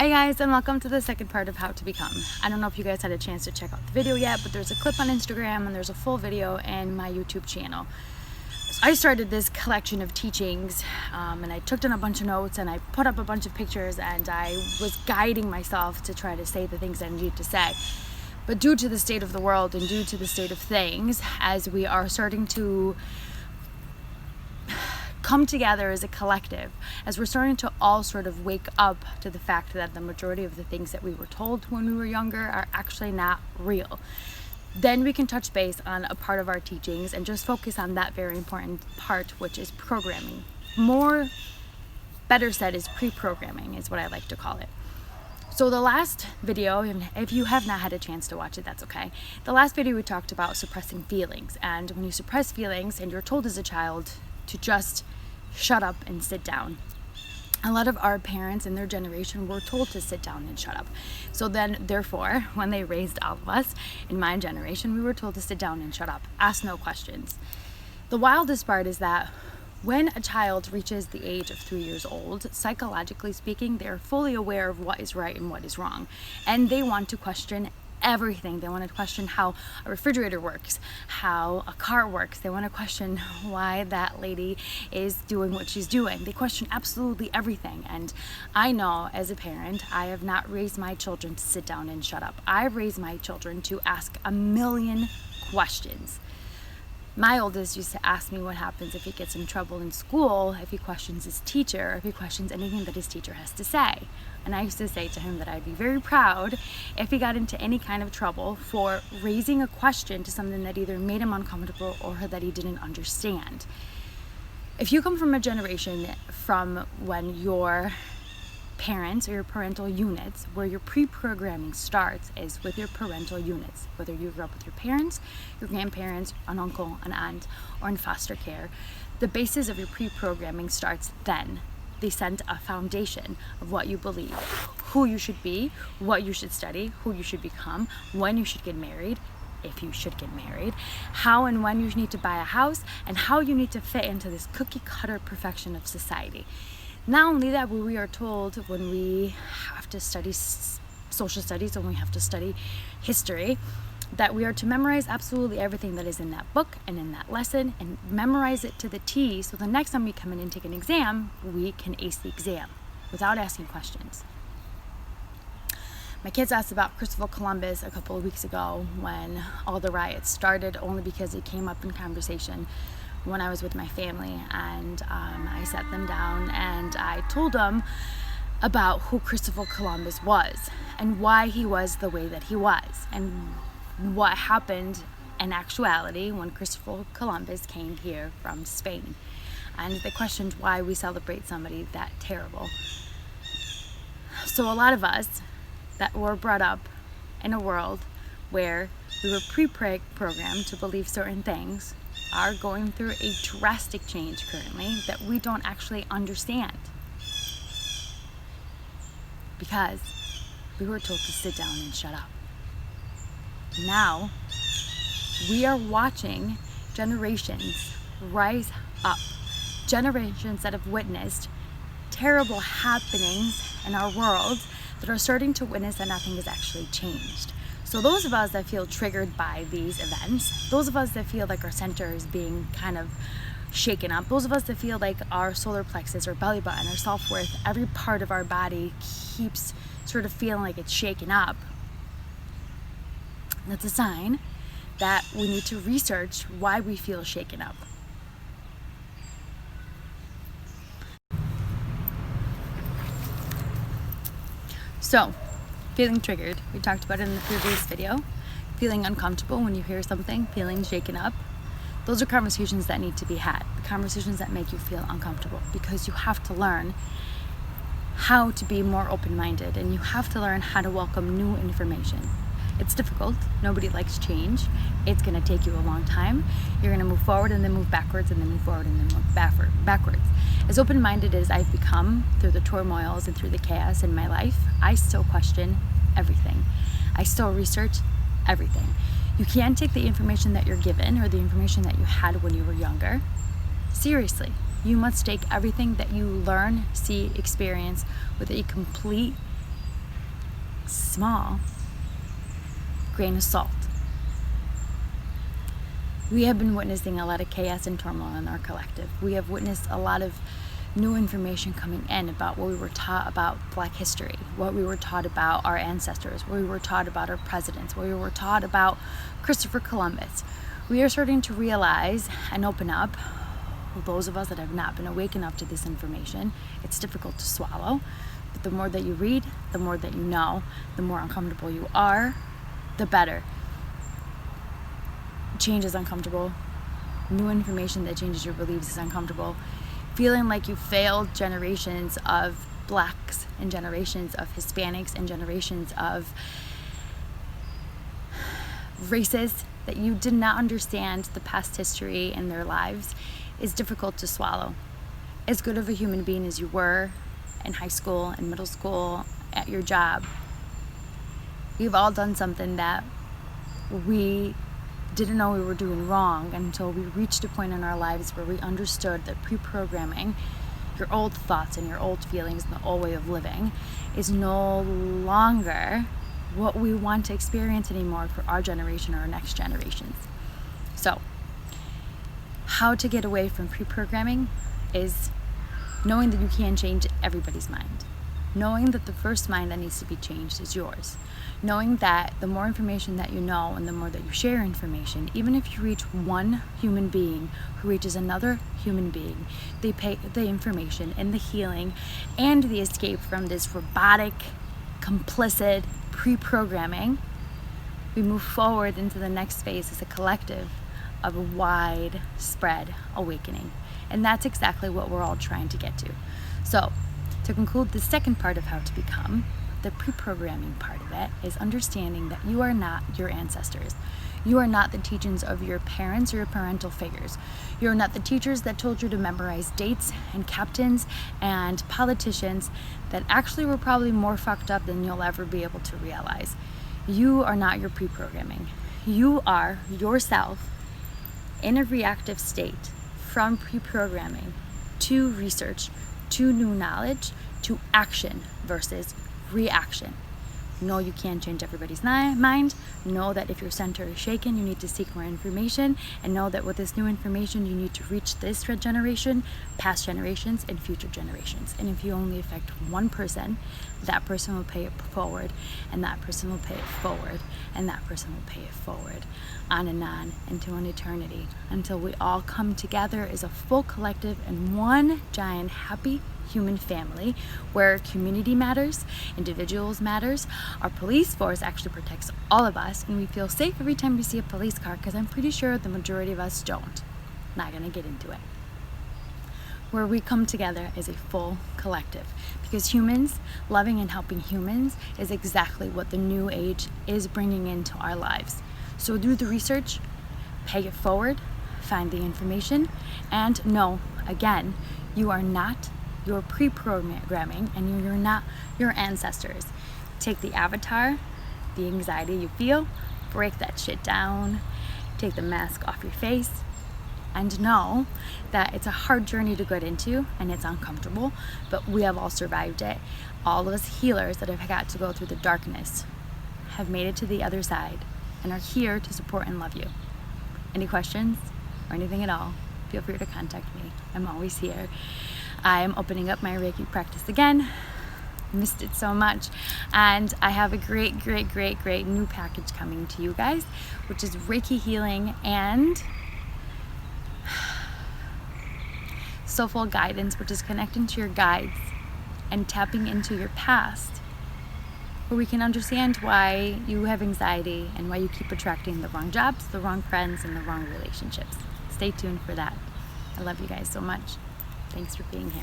Hey guys, and welcome to the second part of How to Become. I don't know if you guys had a chance to check out the video yet, but there's a clip on Instagram and there's a full video in my YouTube channel. So I started this collection of teachings and I took down a bunch of notes and I put up a bunch of pictures and I was guiding myself to try to say the things I needed to say. But due to the state of the world and due to the state of things, as we are starting to come together as a collective, as we're starting to all sort of wake up to the fact that the majority of the things that we were told when we were younger are actually not real, then we can touch base on a part of our teachings and just focus on that very important part, which is programming. Better said, is pre-programming is what I like to call it. So the last video, and if you have not had a chance to watch it, that's okay. The last video we talked about suppressing feelings, and when you suppress feelings and you're told as a child to just shut up and sit down. A lot of our parents in their generation were told to sit down and shut up. So then, therefore, when they raised all of us, in my generation, we were told to sit down and shut up, ask no questions. The wildest part is that when a child reaches the age of 3 years old, psychologically speaking, they're fully aware of what is right and what is wrong. And they want to question everything. They want to question how a refrigerator works, how a car works. They want to question why that lady is doing what she's doing. They question absolutely everything. And I know as a parent, I have not raised my children to sit down and shut up. I've raised my children to ask a million questions. My oldest used to ask me what happens if he gets in trouble in school, if he questions his teacher, if he questions anything that his teacher has to say. And I used to say to him that I'd be very proud if he got into any kind of trouble for raising a question to something that either made him uncomfortable or that he didn't understand. If you come from a generation from when your parents or your parental units, where your pre-programming starts is with your parental units, whether you grew up with your parents, your grandparents, an uncle, an aunt, or in foster care, the basis of your pre-programming starts then. They send a foundation of what you believe, who you should be, what you should study, who you should become, when you should get married, if you should get married, how and when you need to buy a house, and how you need to fit into this cookie cutter perfection of society. Not only that, but we are told when we have to study social studies and we have to study history, that we are to memorize absolutely everything that is in that book and in that lesson and memorize it to the T, so the next time we come in and take an exam, we can ace the exam without asking questions. My kids asked about Christopher Columbus a couple of weeks ago when all the riots started, only because it came up in conversation when I was with my family, and I sat them down and I told them about who Christopher Columbus was and why he was the way that he was and what happened in actuality when Christopher Columbus came here from Spain. And they questioned why we celebrate somebody that terrible. So a lot of us that were brought up in a world where we were pre-programmed to believe certain things are going through a drastic change currently that we don't actually understand, because we were told to sit down and shut up. Now we are watching generations rise up, generations that have witnessed terrible happenings in our world that are starting to witness that nothing has actually changed. So those of us that feel triggered by these events, those of us that feel like our center is being kind of shaken up, those of us that feel like our solar plexus, our belly button, our self-worth, every part of our body keeps sort of feeling like it's shaken up, that's a sign that we need to research why we feel shaken up. So, feeling triggered, we talked about it in the previous video. Feeling uncomfortable when you hear something, feeling shaken up. Those are conversations that need to be had, the conversations that make you feel uncomfortable, because you have to learn how to be more open-minded and you have to learn how to welcome new information. It's difficult. Nobody likes change. It's going to take you a long time. You're going to move forward and then move backwards and then move forward and then move backwards. As open-minded as I've become through the turmoils and through the chaos in my life, I still question everything. I still research everything. You can't take the information that you're given or the information that you had when you were younger seriously. You must take everything that you learn, see, experience with a complete small grain of salt. We have been witnessing a lot of chaos and turmoil in our collective. We have witnessed a lot of new information coming in about what we were taught about Black history, what we were taught about our ancestors, what we were taught about our presidents, what we were taught about Christopher Columbus. We are starting to realize and open up, those of us that have not been awake enough to this information. It's difficult to swallow, but the more that you read, the more that you know, the more uncomfortable you are, the better. Change is uncomfortable. New information that changes your beliefs is uncomfortable. Feeling like you failed generations of Blacks and generations of Hispanics and generations of races that you did not understand the past history in their lives is difficult to swallow. As good of a human being as you were in high school and middle school, at your job, we've all done something that we didn't know we were doing wrong until we reached a point in our lives where we understood that pre-programming your old thoughts and your old feelings and the old way of living is no longer what we want to experience anymore for our generation or our next generations. So, how to get away from pre-programming is knowing that you can change everybody's mind. Knowing that the first mind that needs to be changed is yours. Knowing that the more information that you know and the more that you share information, even if you reach one human being who reaches another human being, they pay the information and the healing and the escape from this robotic, complicit pre-programming, we move forward into the next phase as a collective of a widespread awakening. And that's exactly what we're all trying to get to. So, to conclude the second part of how to become, the pre-programming part of it is understanding that you are not your ancestors. You are not the teachings of your parents or your parental figures. You are not the teachers that told you to memorize dates and captains and politicians that actually were probably more fucked up than you'll ever be able to realize. You are not your pre-programming. You are yourself in a reactive state from pre-programming to research, to new knowledge, to action versus reaction. Know you can't change everybody's mind. Know that if your center is shaken, you need to seek more information, and know that with this new information, you need to reach this generation, past generations, and future generations. And if you only affect one person, that person will pay it forward, and that person will pay it forward, and that person will pay it forward, on and on into an eternity, until we all come together as a full collective and one giant happy human family where community matters, individuals matters. Our police force actually protects all of us, and we feel safe every time we see a police car, because I'm pretty sure the majority of us don't. Not gonna get into it. Where we come together as a full collective, because humans loving and helping humans is exactly what the new age is bringing into our lives. So do the research, pay it forward, find the information, and know, again, you are not your pre-programming, and you're not your ancestors. Take the avatar, the anxiety you feel, break that shit down, take the mask off your face, and know that it's a hard journey to get into, and it's uncomfortable, but we have all survived it. All of us healers that have got to go through the darkness have made it to the other side and are here to support and love you. Any questions or anything at all, feel free to contact me. I'm always here. I am opening up my Reiki practice again. Missed it so much. And I have a great new package coming to you guys, which is Reiki healing and soulful guidance, which is connecting to your guides and tapping into your past, where we can understand why you have anxiety and why you keep attracting the wrong jobs, the wrong friends, and the wrong relationships. Stay tuned for that. I love you guys so much. Thanks for being here.